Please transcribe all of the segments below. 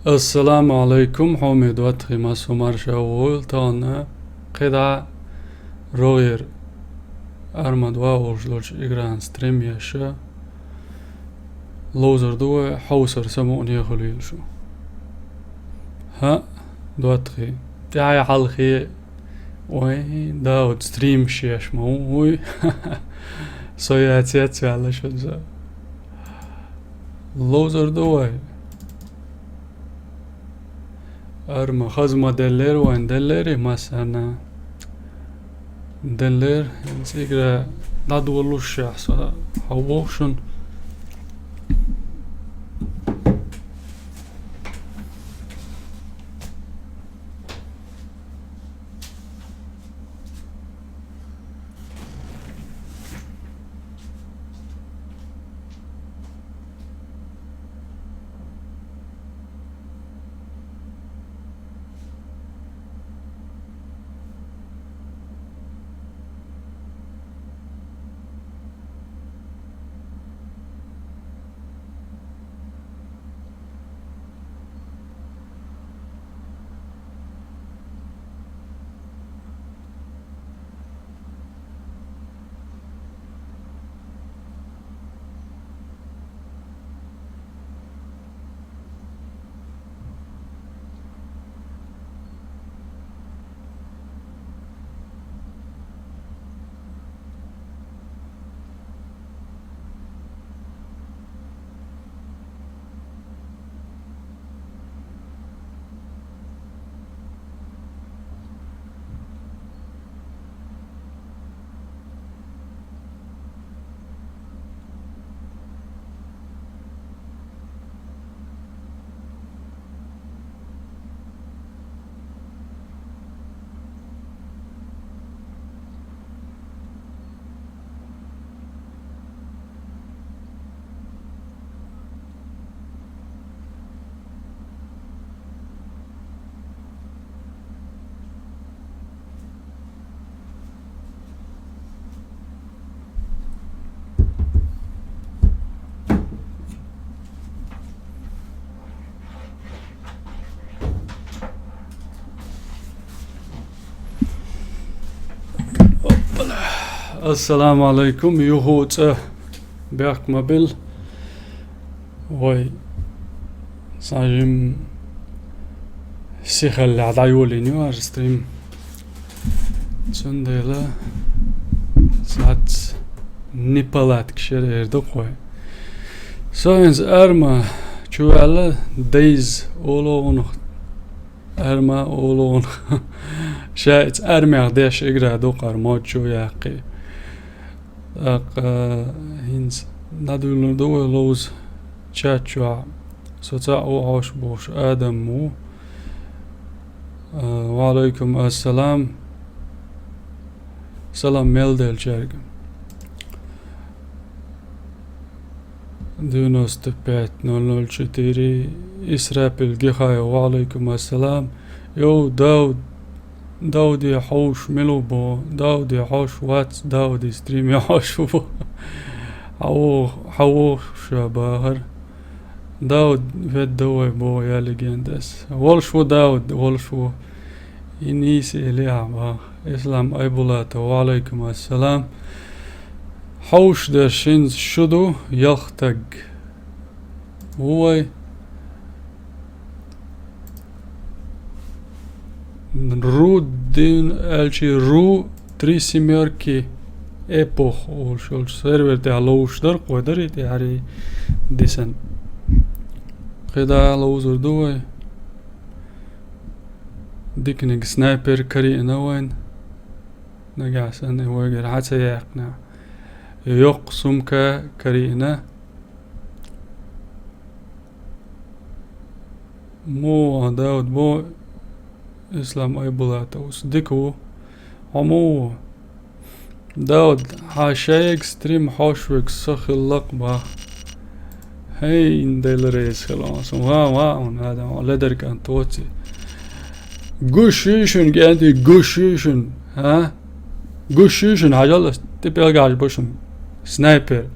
السلام عليكم حميد واتخي ما سمار شاول تانا قدا روير أرمد واورجلوش إجران ستريم يشا لوزر دو حوسر سموني خليل شو ها دواتخي تعي حلخي وي داود ستريم شيش موي سوياتياتي على شجا لوزر دو أرما خزمة دلير وين دليري مثلا دلير سيجرا دادو لوش يحصل حووشن السلام عليكم يهوت بياك مابل وي ساجم سيخل عدايولي نيوار ستريم تنديلا ساعت نيبالات كشير يردوقوي ساينز ارما شو على دايز اولون ارما اولون شايت ارمي عديش اقرا دوقار موجو ياقي هينز ندول دو لوز تشاتشوا سوتا او عوش بوش آدم مو وعليكم السلام سلام ميلدل جرگم دونوس تبعت 004 إسرائيل جيخاي وعليكم السلام يو داود يحوش ملوبو داود يحوش واتس داود ستريم يحوش بو حوش باهر داود فيد دوي بو يا ليجندس والشو داود والشو إنيسي لعبة إسلام أيبولات وعليكم السلام حوش در شنز شدو يختق هو رو دين الشي رو 3 epoch och server te allows där قدر te hari disen قدا allows دوي ديكنيك سنايبر كري نوين نجاس أنا واجر حتى يقنع يقسم كرينا مو داود بو إسلام أيبولاتوس ديكو عمو داود حاشيك ستريم حاشوك سخ اللقبة هاي انديلريس خلاص واو هذا لدر كان توتي جوشيشن جانتي جوشيشن ها جوشيشن حاجة تبقى قاعد بوشن سنايبر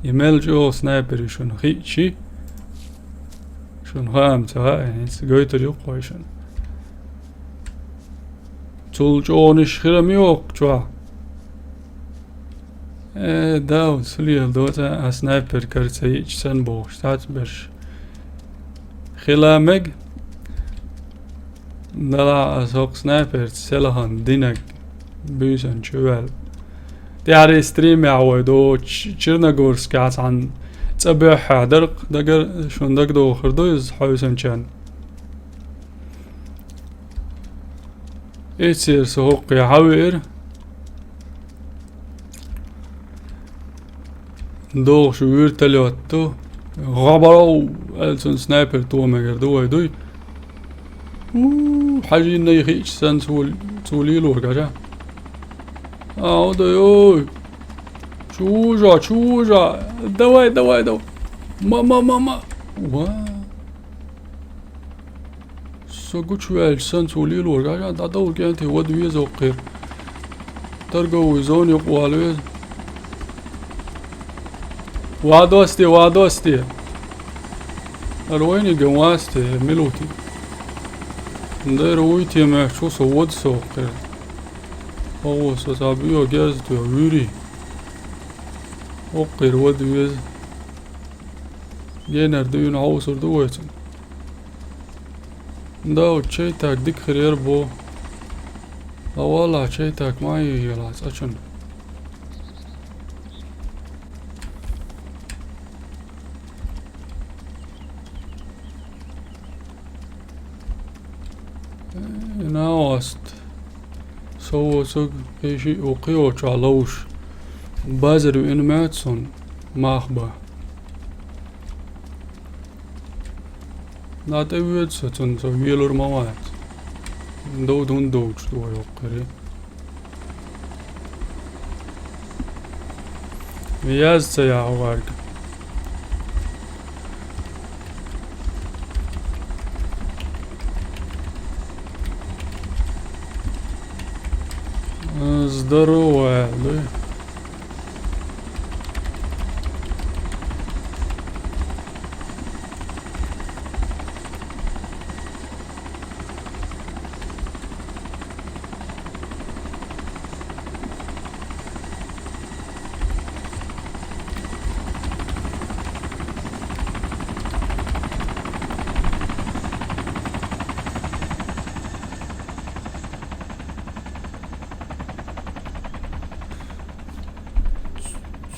يميل جو سنايبر شون خي شي شون خامت هاي سقيت اليوم شون تول جونش خيرم يوك جوا داو سليل دوتا سنايبر كرتي سن بوش تات برش خلامج دلا اسوق سنايبر سلهان دينك بيسن شوال دي ستريم يعودو تشيرناغورسك عن تبع درق دقر شون دقدو خردوز حوسن كان يصير سوق يعوير دو شوير تلوتو غبرو السن سنايبر تو مگر دو دوي حاجي نيخيش سن سوليلو كاجا دوي شوجا دواي ما وا سوقو شوال سن سوليلو كاجا دادو كانت ودو يزوقير ترقو يزون يقوالو وادوستي الويني قواستي ملوتي ندير ويتي ما شو صوت سوقير هو سابيو جازتو ويري وقير ودويز جينر دوين عوصر دويتن داو تشيتاك ديك خرير بو والله تشيتاك معي يلا سأشن ناوست سو سوق شيء وقيوش علوش بازر وإنماتسون ماخبا نات أبيض ستون سو ويلور موات دو دون دوج دو يوقري مياز سيا عوارق здорово да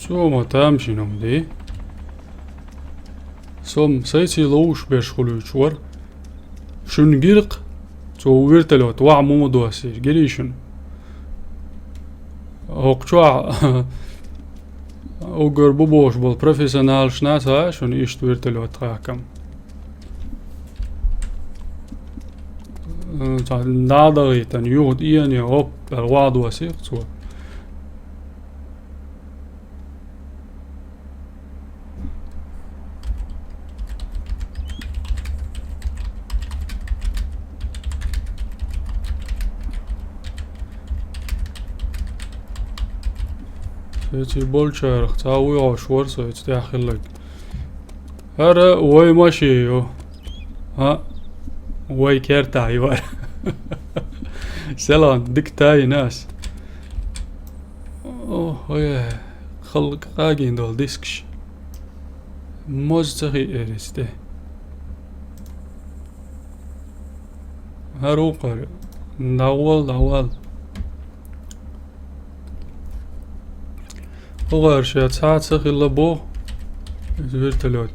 سو ما تامشي نوم دي سوم سيتي لوش بيش خلوشور شون جيرق تو ويرتلو توع موضوع سير جريشن هوقشوا اوغر بوبوش بول بروفيسيونال شناتا شون يشت ويرتلو تراكم نادري تن يود اياني اوب الوعد وسيق تو سيتي بولشارخ تاوي عشور سيتي تاخلك هرا وي ماشي يو ها وي كيرتا يوار سلام ديك تاي ناس اوه يا خلق قاقين دول ديسكش موزتغي ارسته هارو قري داول غير شيء ساعات سخي لبو زويرت له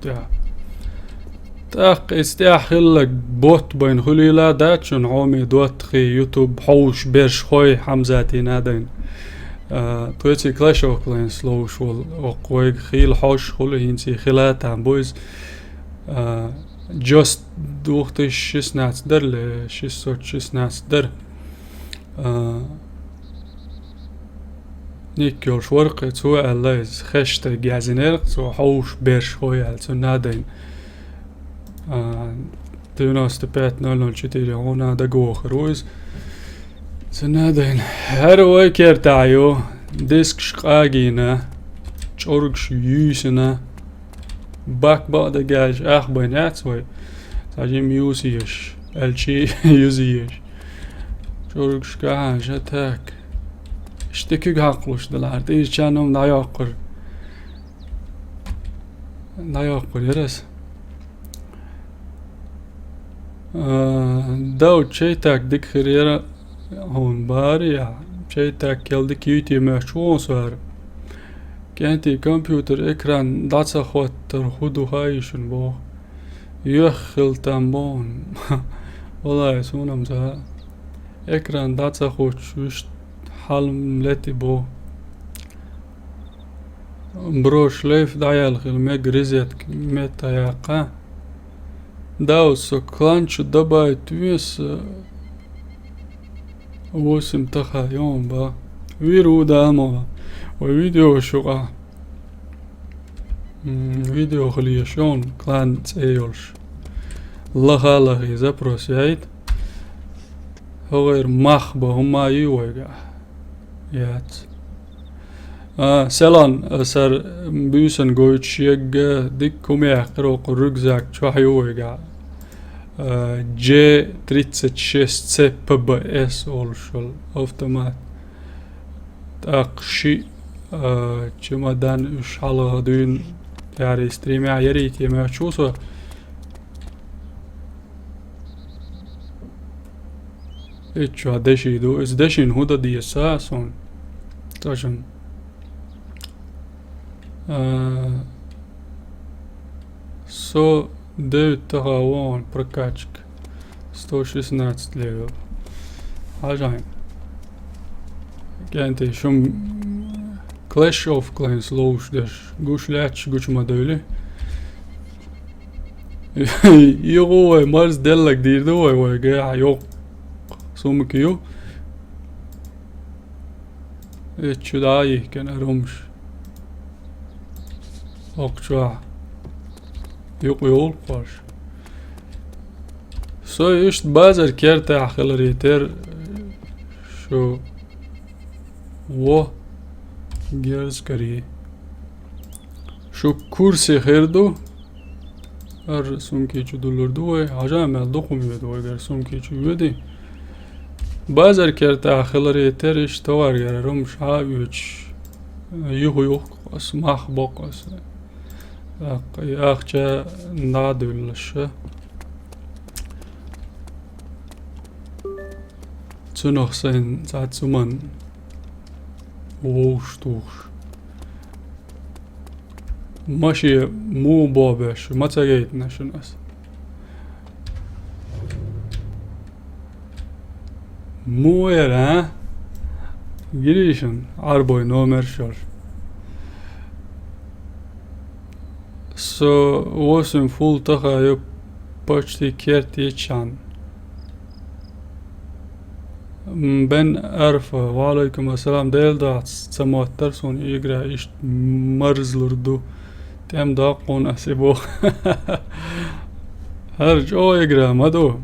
تاق استياح خلك بوت بين خليلا داتشن عومي دوت خي يوتيوب حوش بيرش خوي حمزاتي نادين تويتي كلاش اوف كلانس لوش وقويق خيل حوش خلي هينسي خلات عن بويز جوست دوختي شسنات در لشسوت شسنات در نيكيول شورقة سوى الليز خشت جازينيرق سوى حوش بيرش خوي على نادين توناس تبات 004 هنا دقو خروز سنادين هروي كيرتايو ديسك شقاقينا شورقش يوسنا باك بعد جاج بينات سوي Sadece yüzüyor. Elçi yüzüyor. Çocuk şkaha tek. İşte kük haklıştılar. Değil canım da yokur. Da yokur yarası. Daud şeytak dik khirira hon bari ya. Şeytak geldik yiti meşhur sar. Kenti kompüter ekran datsa khotter hudu hayşun bu. Yukhil tambon. Vallahi sonum za. Ekran datsa khotşuş halmleti bu. Broş leif dayal khilme grizet metayaqa. Daud soklançu dabay tüyes 8 تخا يوم با ويرو داما وفيديو شقا فيديو خليشون كلان تسيولش الله خالق زبروس يعيد هو غير مخبا هما يوغا يات سلان سر بيسن goyçiyeg dikkum yaqroq rugzak çuhyuga C36C PBS oluşul avtomat akşi çimadan üç halı dün yani stream'e yeri itime çuso hiç adeşi do izdeşin huda diye sason taşın so 9 تغاوون прокачка 116 левел عجائب كانت شم Clash of Clans لوش دش قوش لاتش قوش ما دولي يغوي مارس دلك دير دوي ويقاع يوق سومك يو اتشو داي كان ارمش اوقشوا Yok yol var. So işte bazı kerte akıllar yeter şu wo gers kari şu kursi herdo ar sumki çudulurdu ve hacamel dokunuyordu eğer sumki çuydu. Bazı kerte akıllar yeter işte var yararım şahiç yok asmah bokas. Akça nadülüşü Zunoch sein Satzuman Wohstuch Mashi mu bobeş Matsageit naşunas Mu ha Girişin Arboy nomer şor So 8 full taha yo почти kerti çan. Ben arfa ve aleyküm selam değil da samaattar son igra iş marzlurdu. Tem da qonasi bu. Her jo igra mado.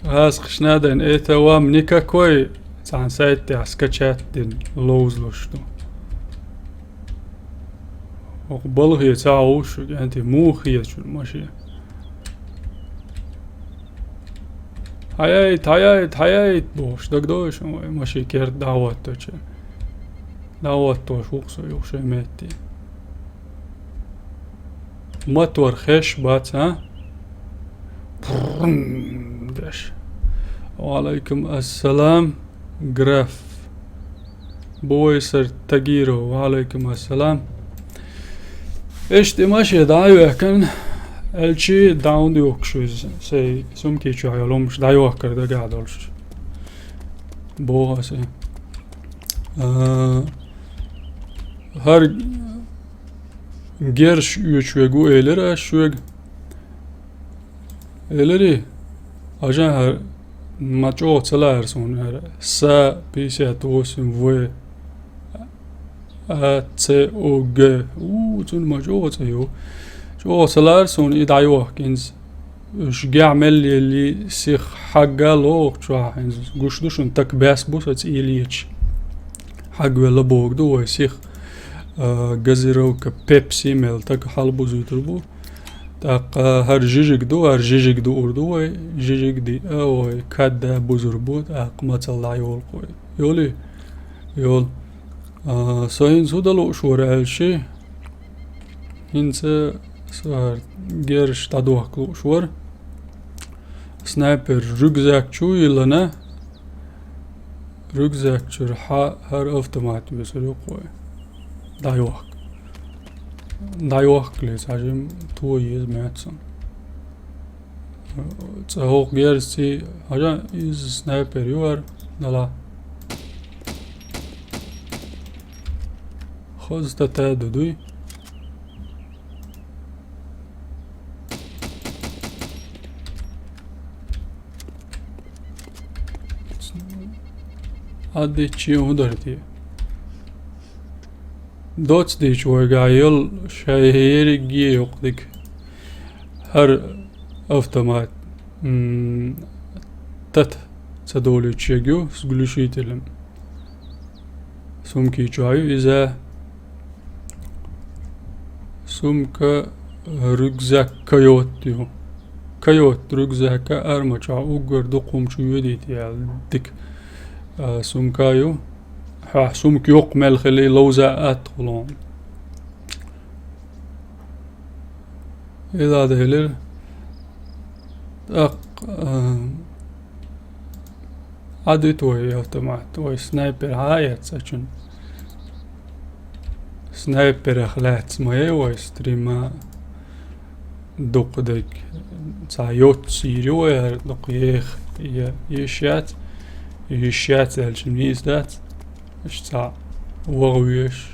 Has qishnadan etavam nikakoy san saytti askachattin lowzloshtu. وقبله يتعوش يعني موخية شو الماشية حيايت بوش دك دوش ماشي كير دعوات توش دعوات توش وقصو يوش ميتي ماتور خش بات ها دش وعليكم السلام جراف بويسر تغيرو وعليكم السلام İşte maşe daha yakın elçi down yok şu şey sumki çay olmuş daha yok kadar geldi olmuş bu hası her gerş üç ve gu eler şu eleri ajan her maço çalar son her sa pise tosun ve C-O-G تون مجوز ايو جو سلار سون يدعيو كنز شجع مل اللي سيخ حاجة لوق شو حنز قوش دوشن تك باس بوس اتسيليتش حاج ولا بوق دو سيخ جزيرو كبيبسي مل تك حلبو زيتربو تاق هر جيجك دو أردوي جيجك دي أوي كاد بزربوت أق ما تطلع يول قوي يولي يول ساين سودلو شور ألشي هنسا سار جيرش تدوح كلو شور سنايبر رugzak شو يلنا رugzak شور هر أفتمات بسرو قوي دايوخ ليس عجم تو يز ماتسون تهوق جيرسي هجا يز سنايبر يوار دلا خوز تتادو دوي عادي تشي هدرتي دوتس دي شوي قايل شايهيري جي يقدك هر أفتمات تت سدولي تشيجو سقلوشي تلم سمكي جايو إذا سمك رugzak كيوت رugzak أرمجا أوغر دقوم شو يديت ديك سمكايو سمك يقمل خلي لوزا أدخلون إذا دهلر عدت وي أفتمعت وي سنايبر هايت ساچن سنايبر أخلات ماي وي ستريما دوق ديك سايوت سيريو دوق يشات الشميز دات اشتا وغويش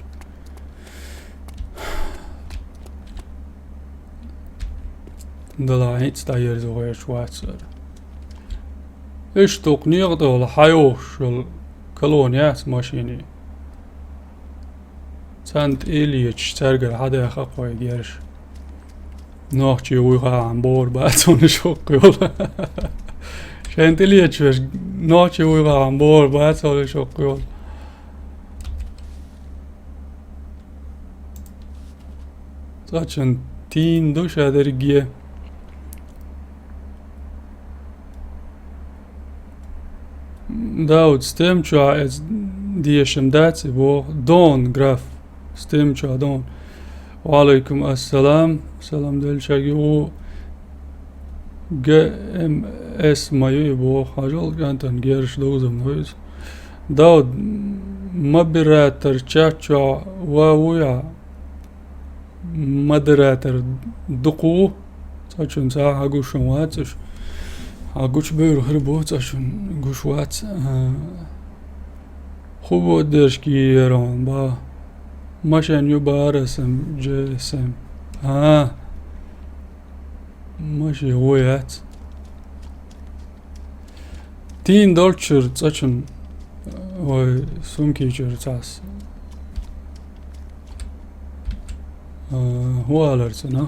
دلا هيت ستاير زغير شواتسر ايش تقنيق دول حيوش الكولونيات ماشيني سانت إليتش ترجر حدا يخاقوي ديرش نوخشي ويغا عن بور باتون شوق يول شانت إليتش نوخشي ويغا عن بور باتون شوق يول Zaten tin dusza dergie. Daudz stemčā es diešam deci bo don graf stemčā don. Walaikum assalam salam delşagi o GMS mayu bo hajol gantan geriş dozum noyuz. Daud mabiratar chacha wawuya مدراتر دقو تاشون سا هاگوش واتش هاگوش بیرو هربو تاشون گوش وات خوب درش گیران با ماشین یو بارسم جسم ماشي هویت تین دولچر تاشون وای سومکی چر تاس هو الارسنا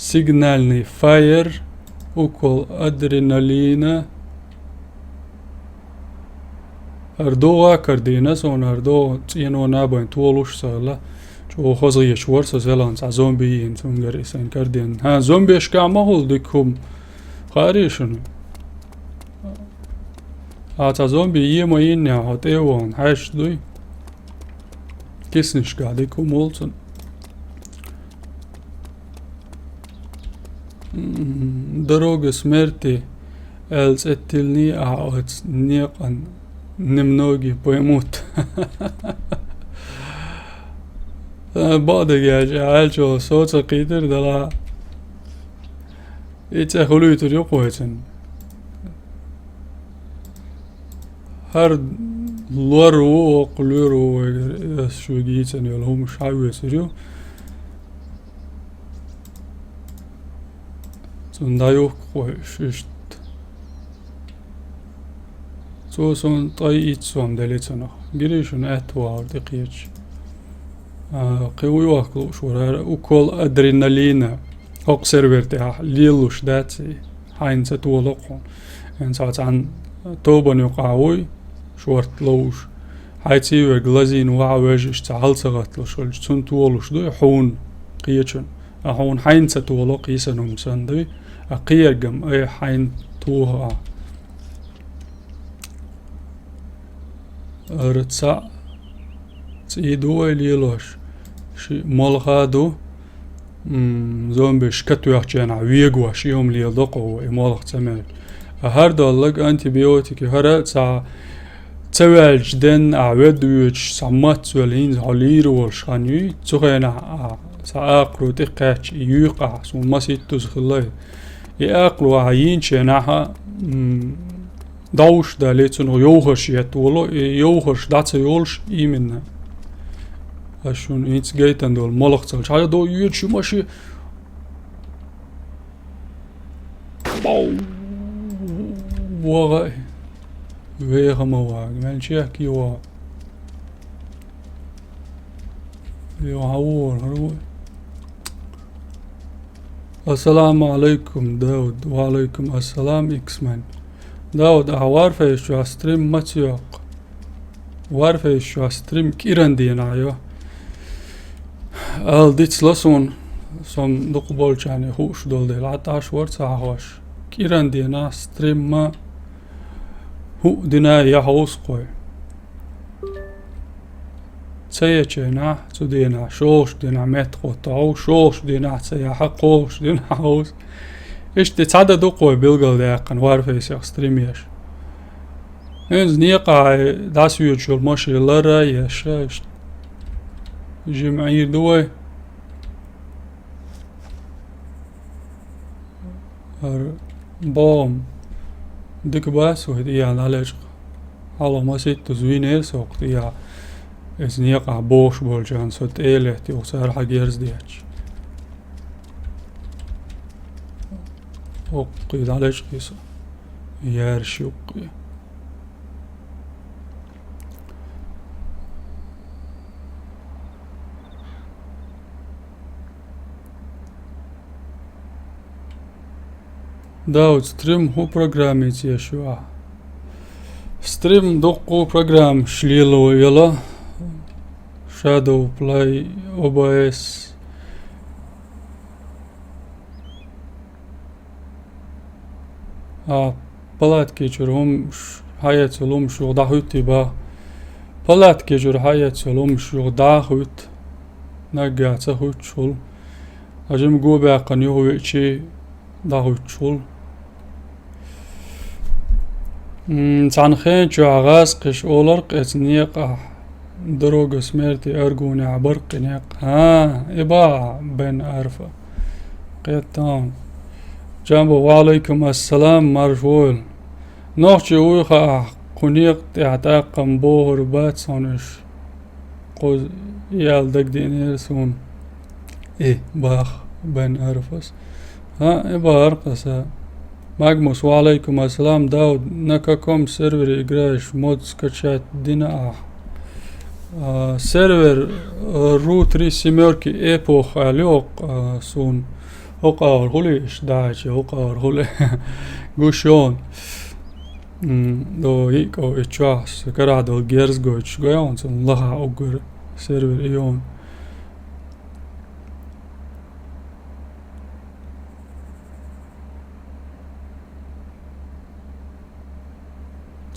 сигнальный фаер укол адреналина اردوغا كردينس اون اردو تينو نابين تولوش سالا شو خوزي شورس زلان سا زومبي انتون غريسن كردين ها زومبي اشكا مهول ديكم خاريشن تا زومبي يما يني هات ايوان هاش دوي كيسنش قاعدكم مولتن دروغ смерти الستلني اعوت نيقن немногие поймут بعد جاج عالجو صوت قيدر دلا يتخلو يتريو قوتن هر لورو وقلورو شو جيتن يلهو مش عاوي يسريو سندايو قوشت سو سون طايت سوم دليتنا جريشون اتوا دقيقش قوي واكلو شورا وكل ادرينالين اوق سيرفرتي ليلوش داتي هاين ستولقون ان ساعت عن توبن يقاوي شورت لوش حيتي غلازين وعوجش تعال صغت لشول تون تولش دو حون قيچن حون حين ستولو قيسنهم سندي قيرجم اي حين توها رتسع تيدو اليلوش شي مولغادو زومبيش كتو يحجينا ويقوا شيهم لي يلدقوا مولغ تمال هاردولك انتيبيوتيك هرا تسع تسوال جدن عواد ويش سمات ولين علير والشانيو تغينا ساقلو تقاتش يوقع سوما سيتوز خلاي ياقلو عين شناها دوش داليتون يوغش يتولو يوغش داتس يولش إيمنا أشون إنت جيتن دول ملخ تلش هذا دو يوتشي ماشي باو وغاي ويغا مواغ من شيك يوا هور السلام عليكم داود وعليكم السلام إكسمان داود عارفة شو ستريم ماتيوق وارفة شو ستريم كيران دينايو ديتس لسون سم دقبول جاني هوش دول ديل عطاش ورد هوش كيران دينا ستريم ما هو دينا يحوس قوي تسيجينا تدينا شوش دينا متقو تعو شوش دينا تسيحا قوش دينا حوس إيش تتعدى دقوي بيلقل داقن وارفة يسيق ستريميش إنز نيقع داس يوتشول ماشي لرا يشاش جمعير دوي بوم ديك باس وهدي على علاج على ما سيت تزوين سوق يا إز نيقع بوش بولجان صوت إيله تيوصار حجيرز دياتش أوقي علاج قيسة يارش يوقي داود ستريم هو برنامج يشوع ستريم دقو برنامج شليلو يلا شادو بلاي OBS بلاد كيجر هم حياة لهم شو داخوتي با بلاد كيجر حياة لهم شو داخوت نجا تاخوت شول أجم جو باقن يهو يشي داخوت شول تان خين جو عغاز قش أولرق اتنيق دروغ سميرتي أرجوني عبرق نيق إباع بين أرفا قيتان جنبه وعليكم السلام مرجول نوخشي ويخا قنيق تعتاقم بوهر بات سونش قوز يال دك دينيرسون باخ بين أرفس إبا أرقصا ماغموس وعليكم السلام داود نكاكم سيرفر إجراش مود سكتشات دينا سيرفر روت ري سيميركي إيبوخ أليوق سون هقار هولي إشداعش هقار هولي قوشون دو هيكو إتشاس كرادو جيرز قوش قيون سن لها أقر سيرفر إيون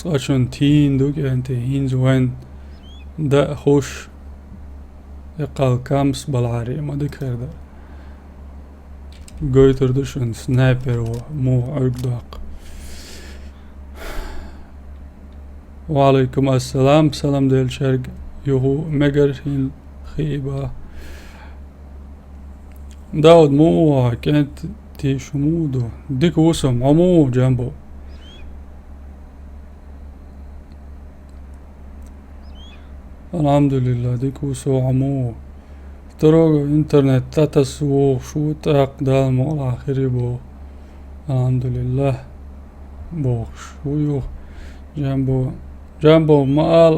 صاشون تين دوك أنت هينز وين دا خوش يقال كامس بالعاري ما ديك خير دا قويتر دوشن سنايبر ومو عقداق وعليكم السلام سلام ديل شرق يهو مجر هين خيبة داود مو كانت تي شمودو ديك وسم عمو جنبو الحمد لله ديك وسو عمو تروغ انترنت تتسو شو تقدال مول آخری بو الحمد لله بوخ شويو جنبو مال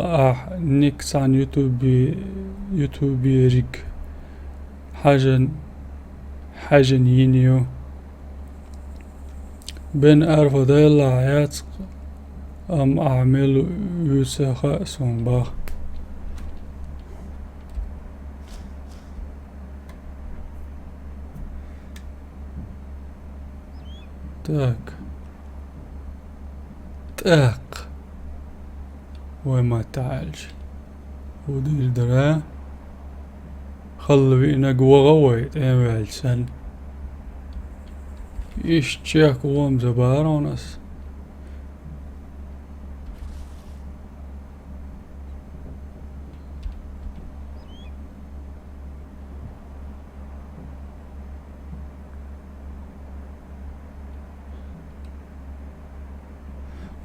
نيكس عن يوتيوبي ريك حاجة ينيو بين أرفو ديلا عيات أعمل يوسخ سون باخ Так. Так. وما تعالج ودير درا خلوي نقوى غويت ايوه لسان ايش تشاك وام زبارونس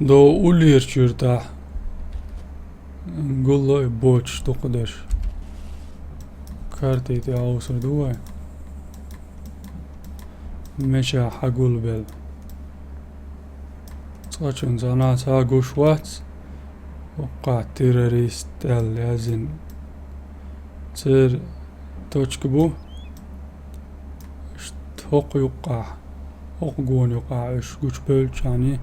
دو أولير تشيرتاح نقول له بوتش تقدش كارتي تعوص دوه مشا حقول بل صاچن زانات هاقوش واتس وقع تيروريست لازم تصير توشكبو هوق يقع هوق قون يقع اش قوش بلش يعني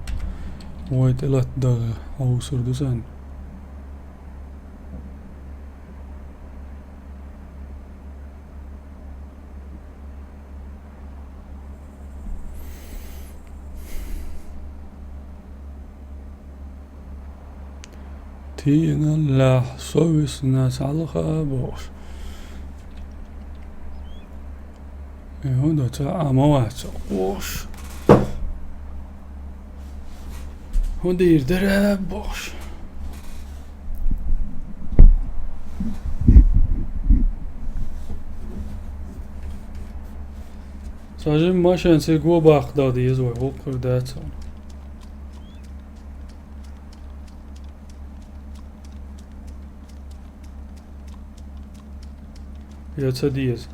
ويت إلات دغ أو سردوسان تينا لا صويس ناس على خابوش يهودا تا أموات وش ودير دراب بوش ساجم ماشان سيقو باق دادي يزوي وقر داتون يتديز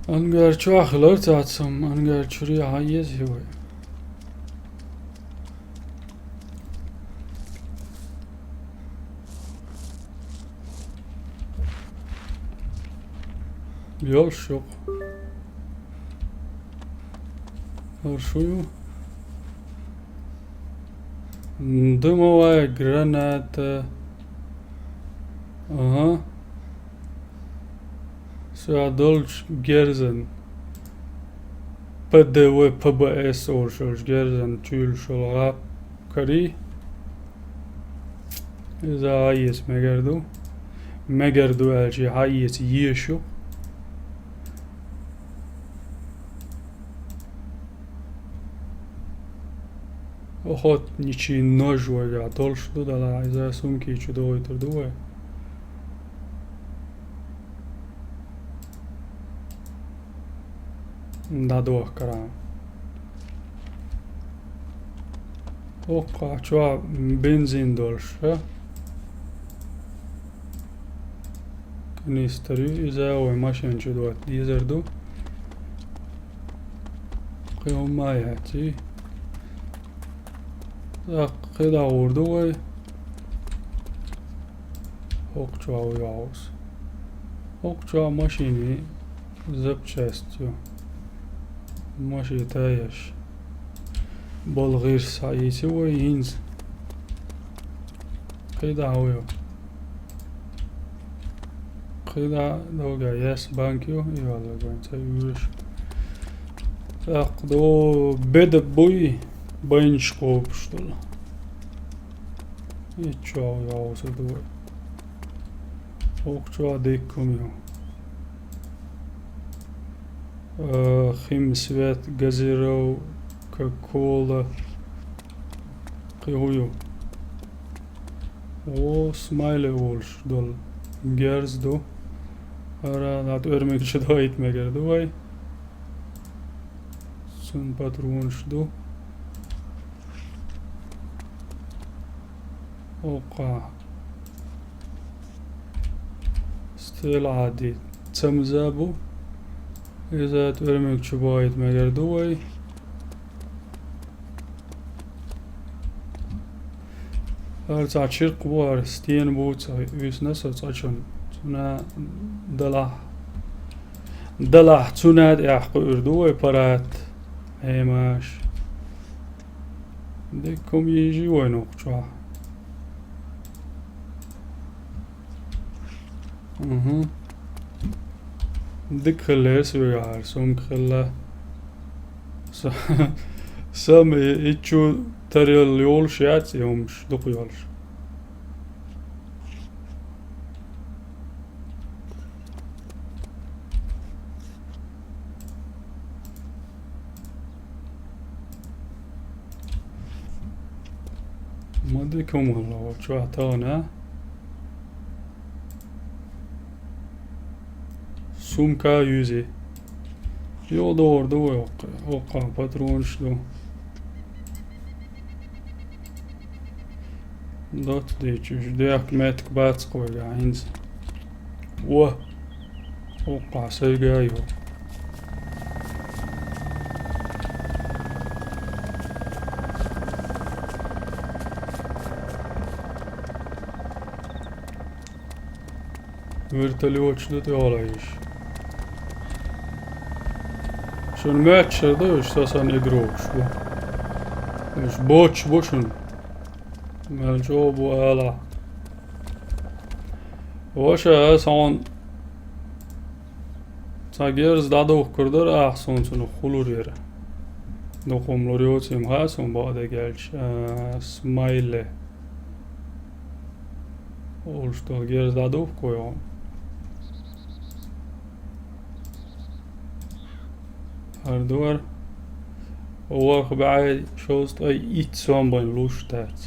انقر چو اخلار تاتسم انقر چوری عایز هوی بیال شوق شویو دموه گرانات aha Seadolch Gerzen PDW PBS Orşolch Gerzen Tül Şolga Kari إذا عايز مجردو أجي عايز يشو أخذ نيشي نجوى يعطلش دو دلا إذا سمكي شدو يتردوه دادوه كرام وقع شو بنزين دولش كنيستري إذا هو ماشين شدوات ديزر دو قيوم ما يحتي قيدا وردوه وقع ويعوز وقع ماشيني زب شاستيو ماشي تايش بالغير سعيسي وينز قيدا عويو قيدا دوغا ياس بانكيو يوالا قوين تايوش تاقدو بيد بوي بينش قوبشتول يتشو عويو سدوي وقتوا ديكوميو خمسات جزيرة كولا قيويو و سمايلي وولش دول جيرز دو هرا نات örmek شدو ايتمگر دوي سن باترونش دو وقع ستيل عادي تمزابو إذا ترميك شبايت مگر دوي هرچا چرق بوار ستين بوت ويس نسو تاچون تنا دلح تناد احق اردوي برات هيماش ديكم يجي وينو شو ديك خليه يسوي عار سوم خلا سام يتشو تري اليول شيات يومش دوق يولش ما ديكم والله شو عطانا سوم كا يوزي يو دور دو وقع باترون شلو دوت ديتشوش ديك ماتك باتسقوي قاعدين وقع سيقايو Virtali očito te olajiš. Šun mečer da još sasan je groš. Još boč bošun. Melčobu ala. Oša son Sagiers dado kurdar ahson sunu khulur yere. Doqom loriotim hason ba'da gelç. Smile. Olşto Giers dado koyom. هردور هو بعد شوست اي ايت سوان بين لوش دات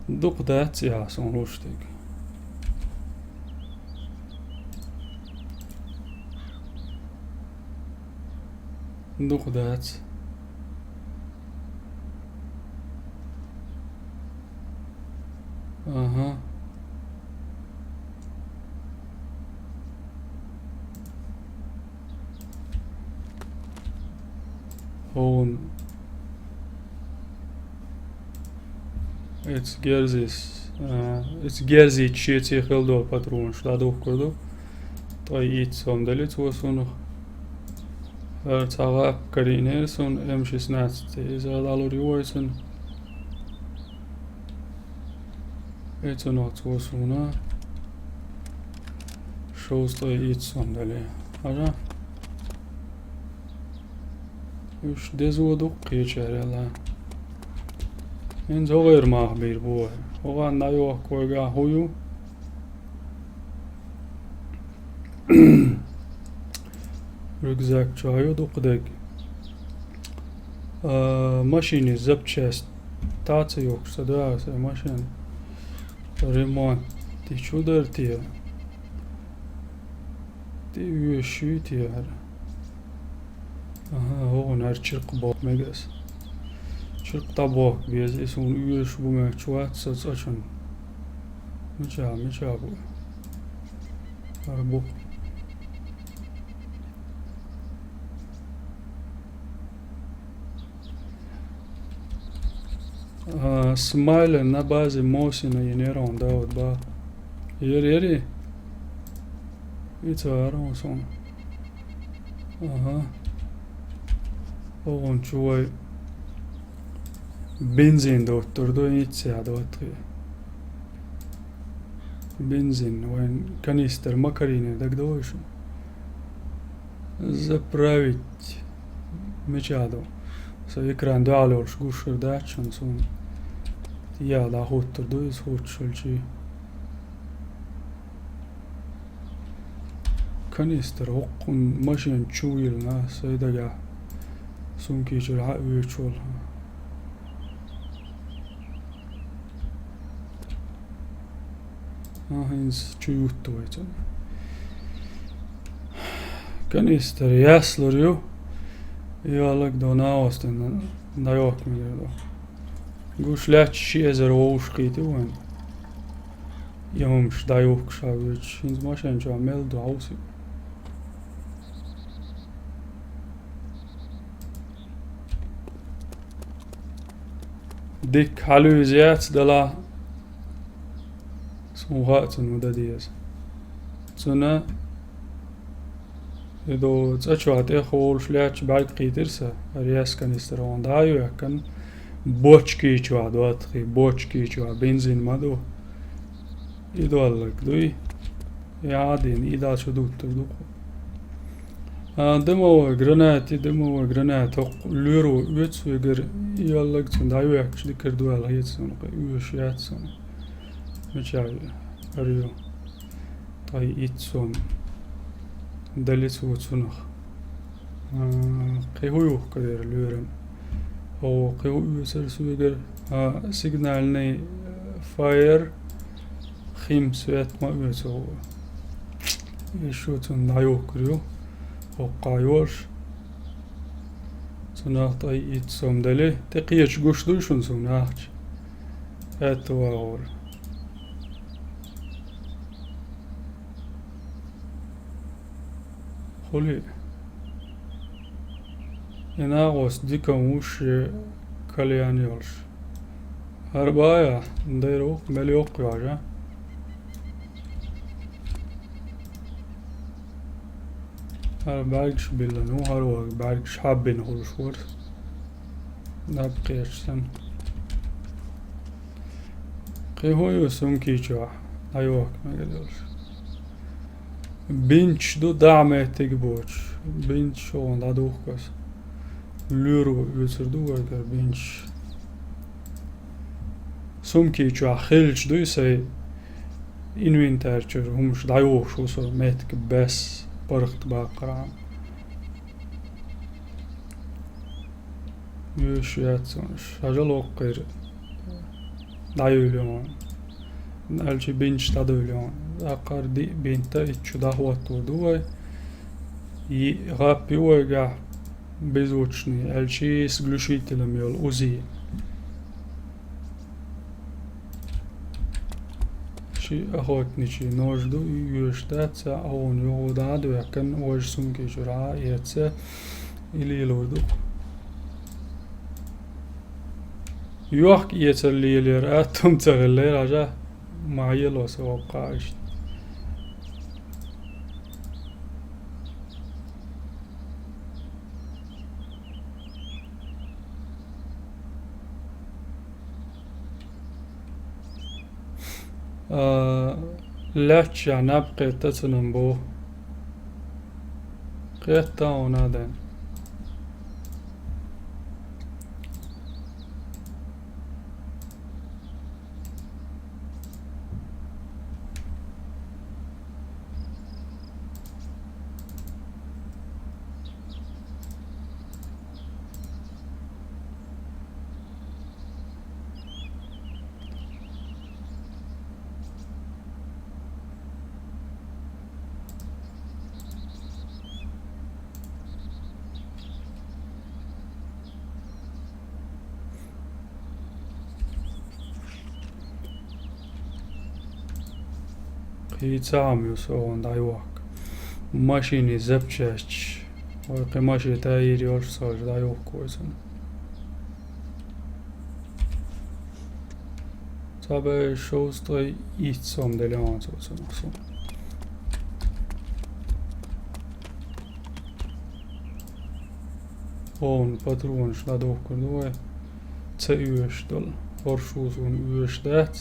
دوق دات يا سون لوش تيك دوق دات اها هون it's Gerzi çiğ kıldı patron şlada okurdu. Tay it son delit olsun. Her sağa kariner son emşis nast. İzad alır yoysun. It's not olsun. Shows tay it son delit. Ara. Üç dezo dukki çerela. İnce غير mahbir bu. O anda yok koyga huyu. Rükzak çayı dukdek. Maşini zapchast. Taçı yoksa da maşin. Remont. Ti çudar tiye. Ti üyeşü tiye. Aha, هون هرچرق باق مگس چرق تا باق بیز اسون üyeş bu mevcuat saç açın meça bu bu smile na bazi mosina yenera onda od ba yeri itaran son aha Oğlum çuvay benzin dotturdu hiç ya dottru. Benzin вон канистр макарины так довольше. Заправить мечаду. Så ekran dağılıyor guşur daçın son. Ya da hotturdu is hotşulçi. Kanister hokkun maşin çuyilna saydaga. Sunki çırha üyüçol. Hins çuyuttu vaycan. Kanister yaslır yo. Yalık dona ağustan da yok mu diyor. Guşlaç şiyezer oğuş kıydı vayın. Yamış da yok şavüç. Hins maşen çamel da ağusi. Dik halüziyat dala sonğatın udadiyaz. Sonra edo tsaçuat xol şlaç balq qidirsa riyas kanister onda ayu yakın بوچکی چوا دوات خی بوچکی چوا بنزین مادو يدوالك دوي يعادين إذا شدوت تدوق دمو جرانات لورو يتسويجر يالك تندايو يكش دكر دوال هيتسون يوش ياتسون مشاوي أريو طاي يتسون دلتسو تسونخ قيهو كدير لورم أو قيهو يسر سويجر سيجنالني فاير خيم سويت ما يسو يشو تندايو كريو أو قايوش سناخت أي يتسوم دلي تقيش قوش دوشون سناخت هاتوا غور خلي يناغوس ديكا موش كاليان يولش هربايا نديرو مليوق يواجه بعرفش بالله هو بعرفش حابين هو شور نبقيش سن قي هو يسون كيشوا ايوه ما قدرش بنش دو دعمه تجبوش بنش شو دا دوخكس لورو يسردو اگر بنش سوم كيشوا خلش دو يسي انوينترچر همش دايوه شو سو ميتك بس برخت باقران يوش ياتسونش هجل وقير دايوليون الچي بنش تادوليون اقار دي بنتا اتشو دا هو تودوي غابي ويقع بيزوچني الچي سغلوشيتلم يول اوزي أخوتنيشي نوجدو يشتات أون يوداد ويكن وجسون كيشرا يتسا إلي لودو يوحك يتسلي ليرات تم تغلي رجا معي لو سوقاش لاتش نبقى تتنبو قيتا ونادن يتسامي وسوون دايواك ماشيني زبشاش ويقي ماشي تايري وش صار دايوك كويسن تابع شوز طي يتسام دليان سوسن اصلا هون باترونش لادوك كردوه تسيوش دل هرشوزون يوش دات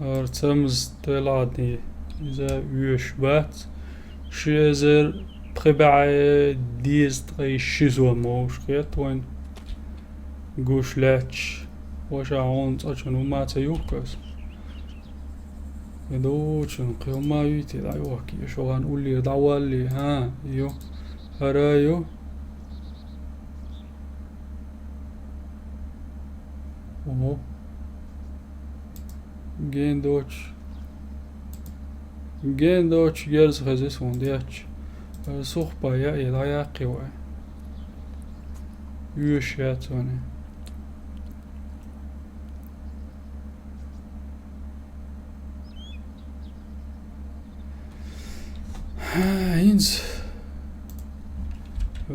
Artemz teladi إذا يشبات شيزر تخبع ديز تغي شيزو موش خيط وين قوش لاتش وشا عون تأشنو ما تيوكس يدوشن قيو ما يتي دايوكي شو هنقولي دعوالي ها يو هرايو وهو Gendoch gels rezes wondiach. Such baya elaya qiwa. Yushatone. Hins.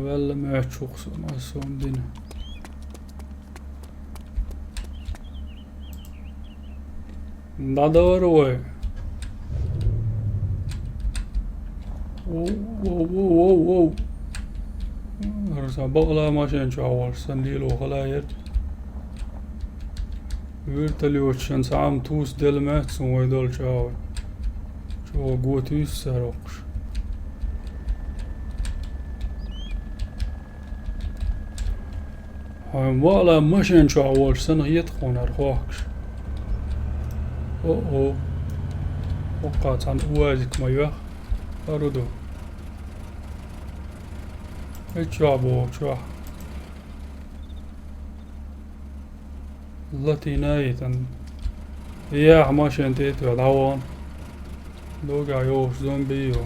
Wel ma tjoks ma som din. Nador we. Wow. Arsa baqla maşen çavar san lilo خلاير virtali وشن سعام توس دلمات سو يدول شاوي شو قوتيس سروقش هاي ولا ماشين شاور سن يتخون ارخوكش او وقعت عن اوازك ما يوخ اردو اتشعبو شوح التي نايتن يا ماشين تيتو العوان دوقع يوش زومبيو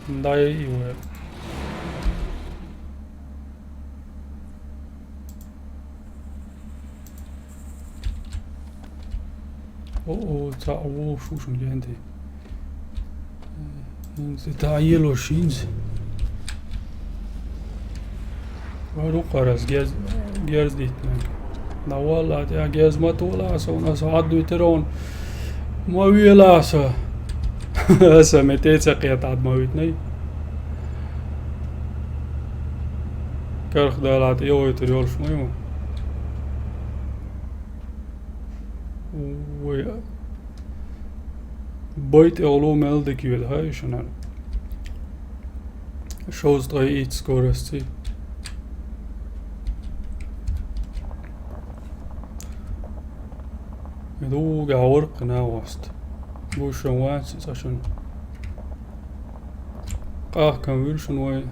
نداي يوه او تعوو شوشن جهنتي انت تعيلو شينز وارو قرز جاز ديتنا لا والله يا جاز ما تولاسا وناس عدو يترون ما ويلاسا هسا متيتسا قيت عد ما ويتني كرخ دالات ايو يتريول شميو ويا بيت اولو ملدك يول هاي شنان شوز داي ايت سكورستي يدوق عورق ناوست بوشن وانس عشان قاه كان ويلشن وي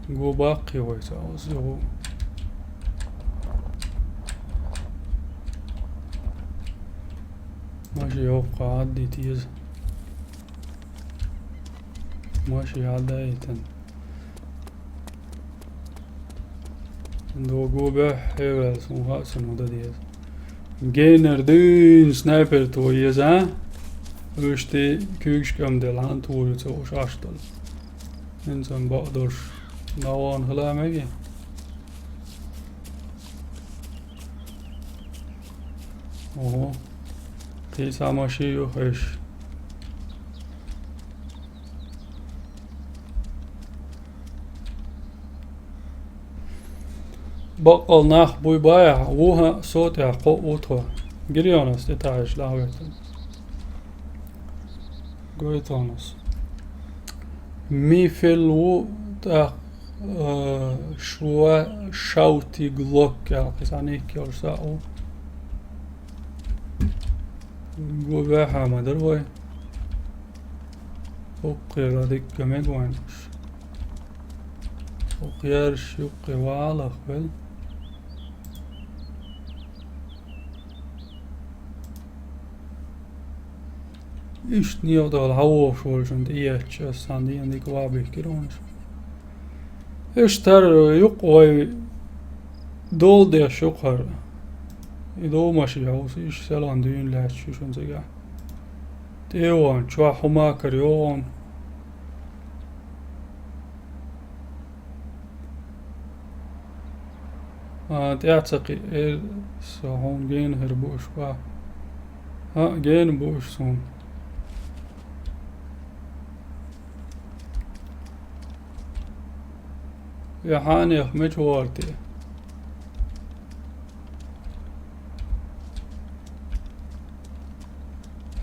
جو باقي ويساوس يغو ماشي يوقع عدي تيز ماشي عدايتن دو جو بح هيوال سموها سنودا ديز جينر دين سنايبر تويز ها وشتي كيكش كم دل هان توي تسوش عشتل انسان بقدرش نوان هلا مجي اوه تيسا ماشي يخش بقل ناخ بوي بايع وها صوت يا قوتها جريونس تتعش لاغتن قويتونس مي فيلو تا شوا شاوتي جلوك يا قسانيك يا رساو قو بايحا مدروي وقي غاديك كميقوانش وقيارش يقي وعلا خبل Ist nie oder halvårs und ietša sandien dik vabihki runas. Tar juqoi doldias juqar. Idomaši jaus iš selan dyyn lähtsyysön sekä. Teoan tjua humakar joon. Teatsaki så hon gen her bush va. Gen bush som. يا حاني مش وارتي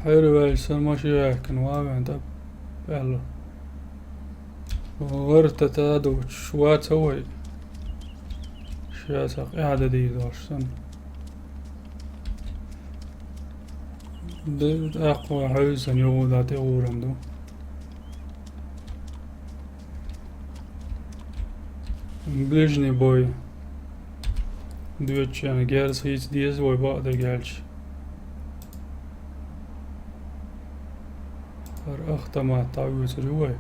حلو السن ماشي يحكن وابن تب يلا وغرت تادو شوات سوي شاسق إعادة دي دارسن دي أقوى حيسن يوضاتي غورندو Ближний бой. Duetçen gels hiç diye boy bağda gelç. Har ahtama tavus ruwe.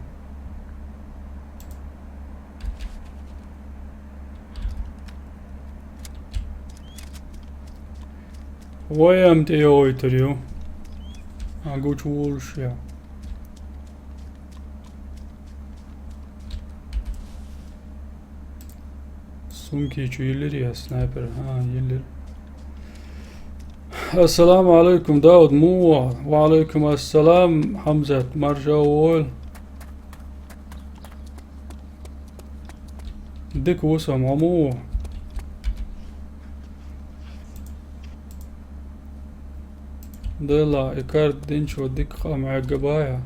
Vayam te oyturuyor. Aguç vurş ya. Tunki şu ileri ya sniper. Ha ileri. السلام عليكم داود مو وعليكم السلام حمزة مرجول ديك وسم عمو ديلا إكارد دينشو ديك قام عقبايا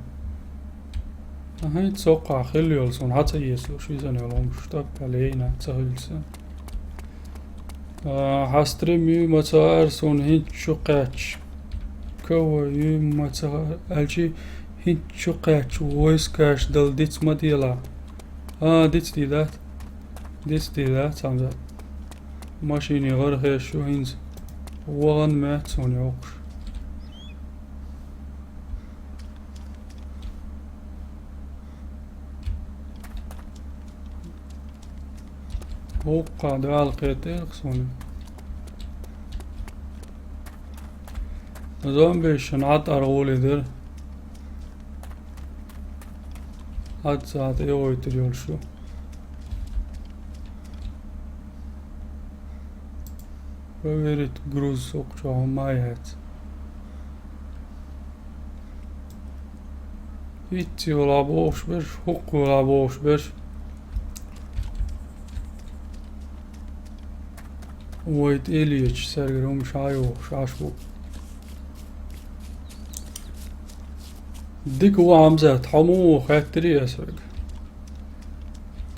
هاي تسوقع خليولسون حتى يسلو شو يزن يولو مشتاق علينا تسهلسون حستريم متأرسون هيت شو قاتش كوا متأر الجي هيت شو قاتش voice cache دل ديتس مديلا ديتس دي ذات ديتس دي ذات سامزات ماشيني غير خير شو هينز وغن مات سوني وقش وقع دعال قيتير سوني زومبيش نعط أرغولي در عد ساعت ايوه يتريول شو بغيرت جروز سوق مايات هيتي ولا بوش برش حق ولا بوش برش ويت إليتش سرقرهم شايو شاشبو ديك هو عمزات حمو خاتري أسرق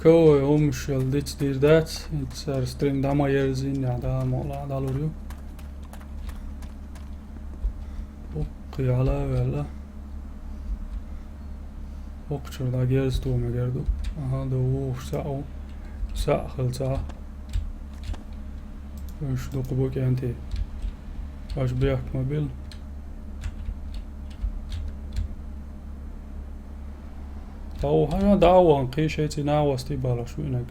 كو يومش الديتس دير دات يتسار سترين داما يرزين يعدا مولا دالوريو وقي على ولا وقشر دا جيرز تو مجردو دو ساعو ساعة خلصة وش دو قبوك انتي واش بيحك موبيل أو هيا دعوة نقي شيتي ناوى استيبالا شو إنك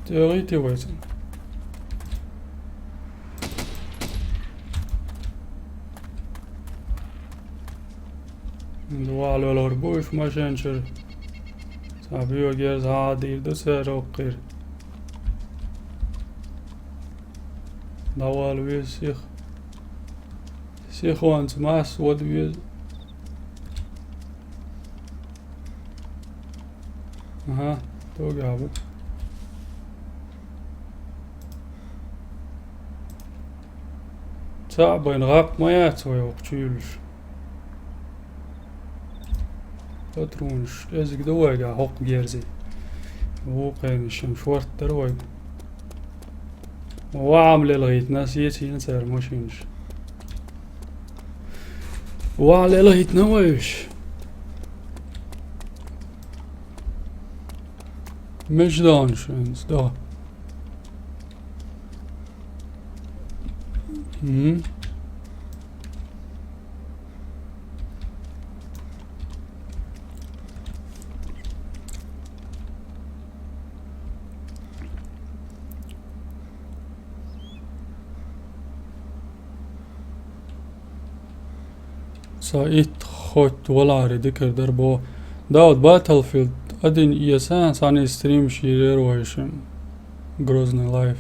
تيغيتي ويتن دوالو الهربوش ماشينشر سابيو جيرز عادي دو سيرو قير دوال ويز سيخ وانت ماس ود ويز تو جابو صعب غاق ما ياتوي وقتيلش باترونش ازق دواقع حق جيرزي وقين الشمشورت درواق وعامل لغيت ناسيتي نسار ماشينش وعلى لغيت نوايش مش دانش دا سايت خوت ولا ذكر دربو داود باتلفيلد ادين يسان ساني ستريم شيرير ويشم Grozny لايف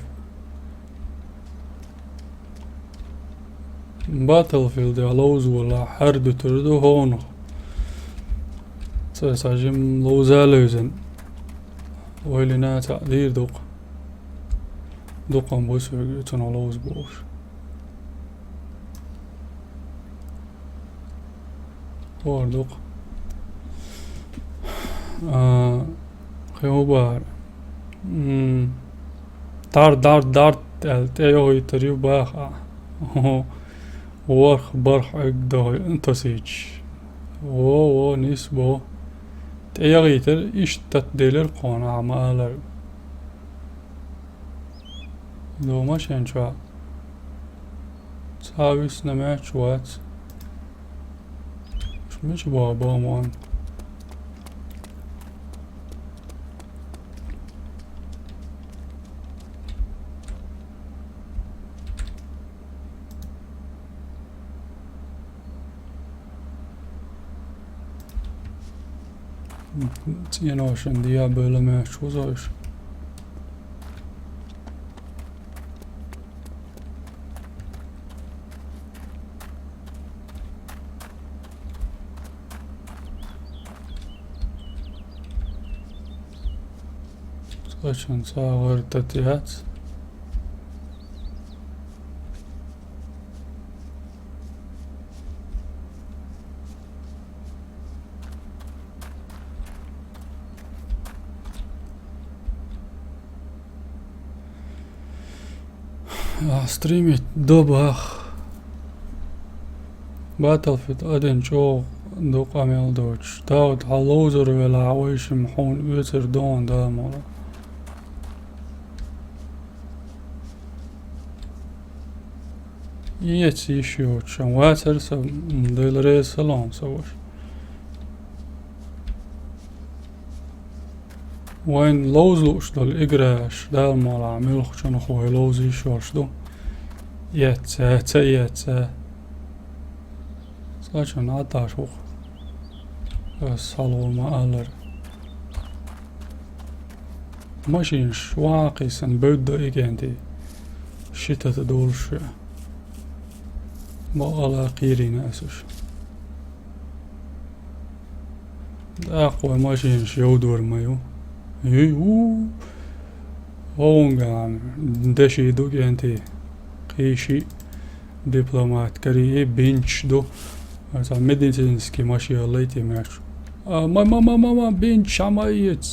باتلفيلد لوز ولا حرد تردو هونو ساجم لوزا لوزن ويلنا تقدير دوقان بوسو تنو لوز بوش دوق خيوبار دار تيو يتريو باخا ورخ برخ اقدو انتسيج و نسبو تيغيتر اشتت ديلر قونا عمالر دو ماشين شوا تساويس نمات شوات مش بابا مان cienošana diabēle mēs uzojuši. Skačan savu ar tatiec. Streamit dobach. Battlefield أدن شو دوق عمل دوتش داود حلوزر ولا عويش محون ويتر دون دا مولا يتي شوش واتر سب ديل ريس سلام سوش وين لوزلوش دول إجراش دا مولا عمل خشن خوي لوزي شوش دو يتسا Skačan attāšu. Salūma alır. Mašīn švāqis un budda igenti. Šitata dulšie. Ma ala qīrīna esuš. Dāqoja mašīn šjaudurmaju. Ongām dešīdu igenti. Qīši diplomāt karī biņšdu. Ar medicīniski mašīna leitījumēšu. Mama, biņš amaiets.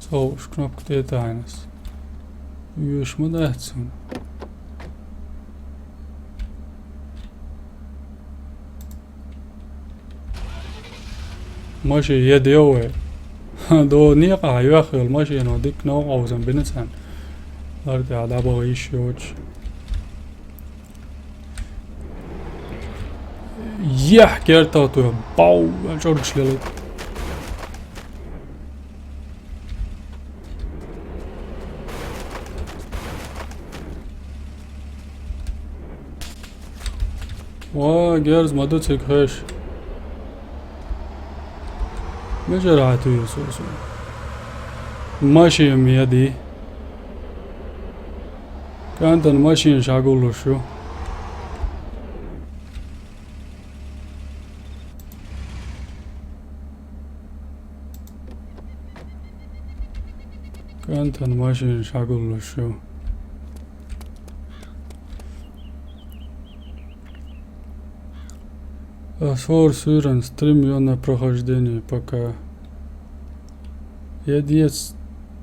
Sauš knopku tietainas. Jūs man ēcun. Mašīna iedjauē. Do nieqā juakhil mašīna dik nauqauzan binecēn. Arti adabo išjoč. Kertautu ja bau, čorčļieli. Gers madocik höš. Međeratu Jesusu. Mašīm iedī. Kantan mašīna šagulušu. Kantan mašīna šagulušu. Свор сырен стрим ее на прохождение пока. Едец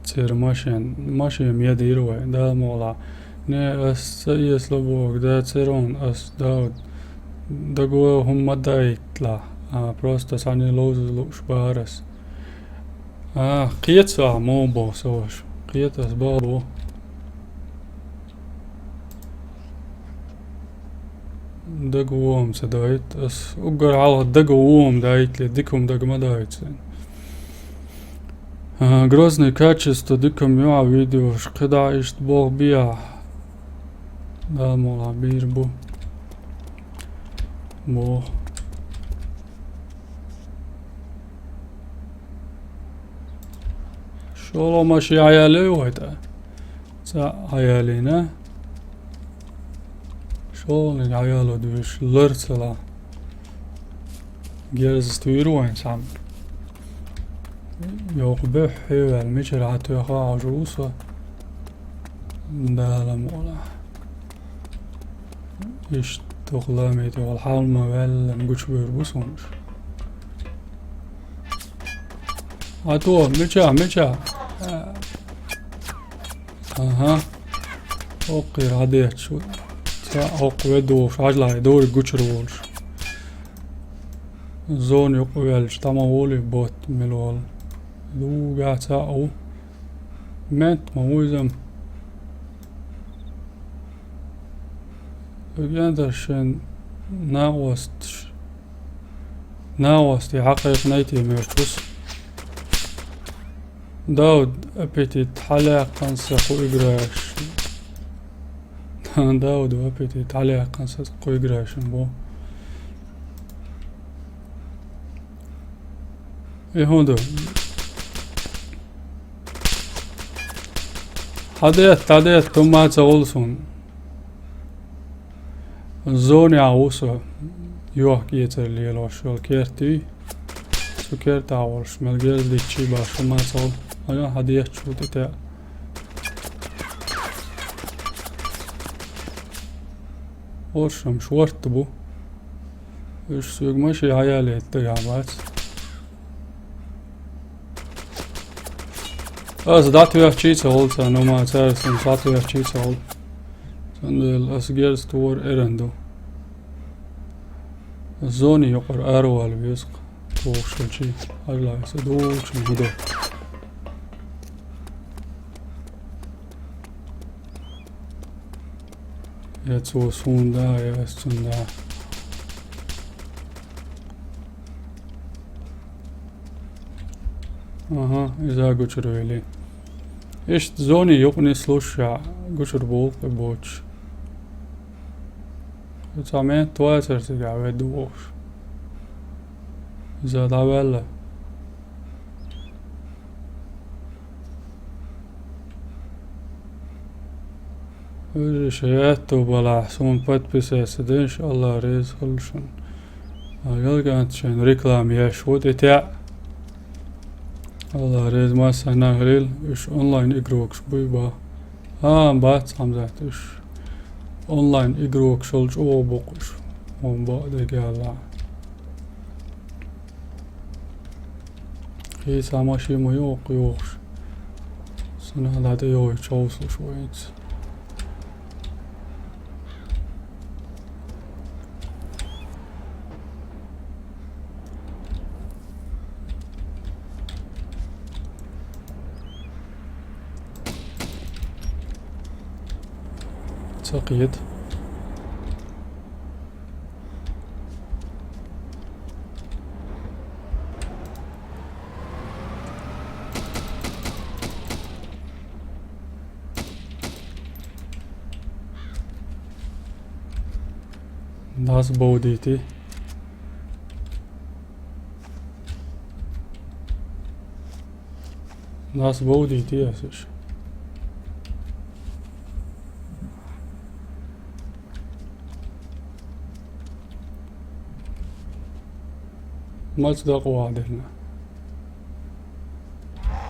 цер машин едируе, да мола. Не ас еслобок, да церон ас даud. Да го хумма дайтла. Просто сани лозу шбарас. Qietsa mobo soš. Qietas babo. دقوهم سدايت اس اقر على دقوهم دايت لي ديكم دق ما دايت Грозный качество диком я видео шкада ишт бог бия да мола бирбу бо شلو ماشي عيالي وهيدا عيالينا شلون عياله دوش لرسلا جالس تويروين سام يقبح والمجر عتوخا عجوسة دالا مولا إيش تغلاميتي والحالمة ولا مقوش بيربوسونش عتوه مجا اوقي راديت شو اوقي دوش عجلة دوري قوشرولش زون يقويلش تماولي بوت ملول دو قاعتا او مات موزم يقدرشن ناوست يحقق نيتي ميرتوس داود أبيتي حلاق قنصق وإقراش داود أبيتي حلاق قنصق وإقراش بو ايه هون Hadet tomater olsun. Zonia usa juoh kieterliel osol kerti. Så kerta ols melgel ditchi ba tomater. Aja hadiet chutet. Orsham short bu. Ish sug mashi hayalet tagabat. As dat weer cheats olsa no ma sen sat weer cheats ol. Sen as gels toor erendo. Zoni yokar arwal visq. Toorshchi. Allah se doorch mudo. Jetzt so sunda ja sunda. Aha, إذا قشروا لي إيش زوني يقني سلوشة قشر بوق بوش تعمل تواتر تقع بدوش إذا دعوالله شيات وبلا حسون بات بساس إن شاء الله ريز خلشن قلقانت شن ريكلام يشود إتاع Allah rez masana gril ish online igroks buiba. Bat samzat ish online igroks olch o bokush. On ba de gala. Hi samashi mo yok yoks. Sana la de yoy çavsu şoyts. تقيد ناس بوديتي ناس بوديتي اسش ما تصدقوا واحد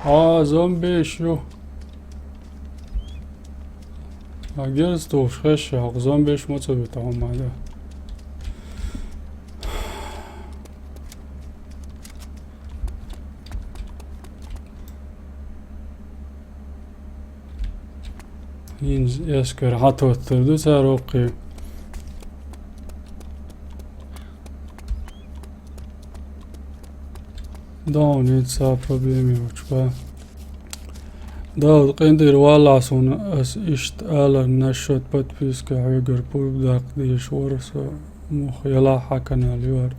هنا زومبي شو جلستوش خش زومبيش ما تسوي تعوم هذا ينز يسكر حتى التردو ساروقي Don't need some problem يوجبا داود قندير والله صون اس اشت آلا نشوت подписка عيقر بوداق دي شورس مخ يلاحا كان اليور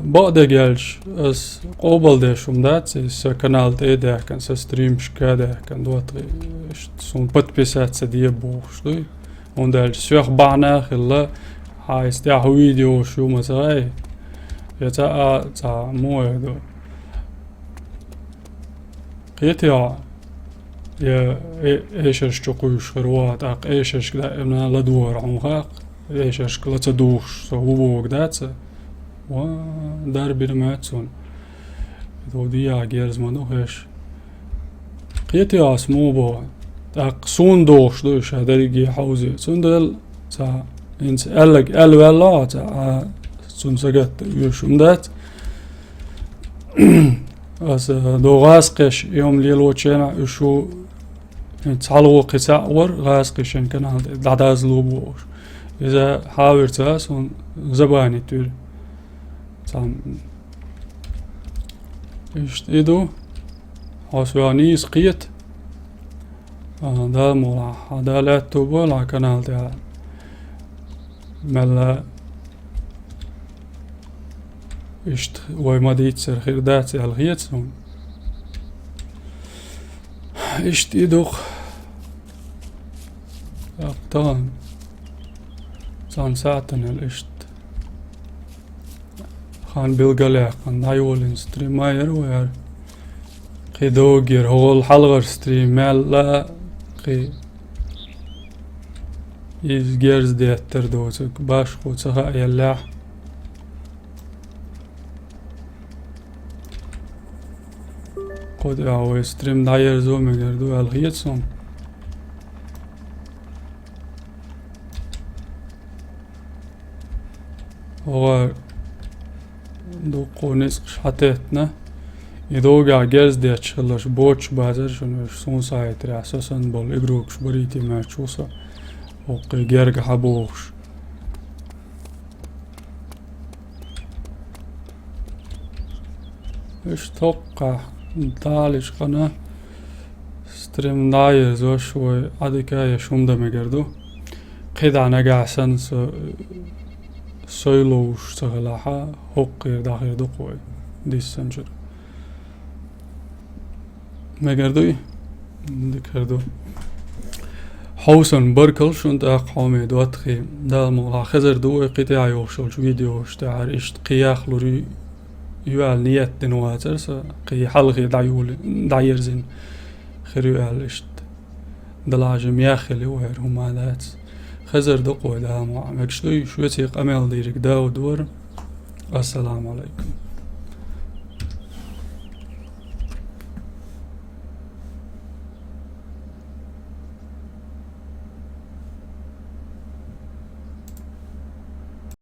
بعد جالش اس قبل ديشم دات اس كانال تيدا كان ستريمش كده كان دوت اشت صون подписаться دي بوش دي وندال سيخ بعنا خلا هايست يا فيديو شو مثلا يتا تا مو هذا قيتيا يا ايش اشتقوش خروات اق ايش اش لا ابنا لدور عمقاق ايش اش كلا تدوش هو وقدات و دار بيرماتسون دو دي جيرز ما نوهش قيتيا اسمو بو اق سون دوش دوش هذا يجي حوزي سون دل تا انت قالك قال والله تا سونسجت يشومدات as دو غاسقش يوم ليل وتشينا شو تعالوا قطع ور غاسقش كان دعداز لوبوش إذا حاولت أسون زباني تقول تام إيش إيدو حسواني سقيت ده مولا هذا لا تبول على كنال ده ملا إشت وما ديت سر خير دات الغيتهم إشت إدوخ أقطان صان ساعتنا الإشت خان بالقلع خان دايولين ستريم ماير وير قي دوغير هو الحلغر ستريم مالا قي يز جيرز دي اتردوتك باش خوتها يلاح قد او ستريم داير زو مقردو الغيتسون هو دو قونيس حتتنا يدوغا جيرز دي اتشلش بوتش بازر شنو سون سايتري اساسا بول اجروكش بريتي ماتشوسا وقي جيرغ حبوخش ايش توقع دالش قنا ستريم داير زو شوي اديكا يشومدا مقردو قيدا نقع سنس سويلوش تغلاحا هقير داخل دقوي دي السنجر مقردوي دكردو حوسن بركل شونت اق حومي دواتخي دا مغلا خزر دوي قطع يوشل فيديو شتعر اشت قياخ لوري يوال نيت دنواتر سا قي حلغي دايرزين خير يوال اشت دلاجم ياخلي وير هما دات خزر دقوي دا مع مكشتوي شويتي قمال ديرك داو دور السلام عليكم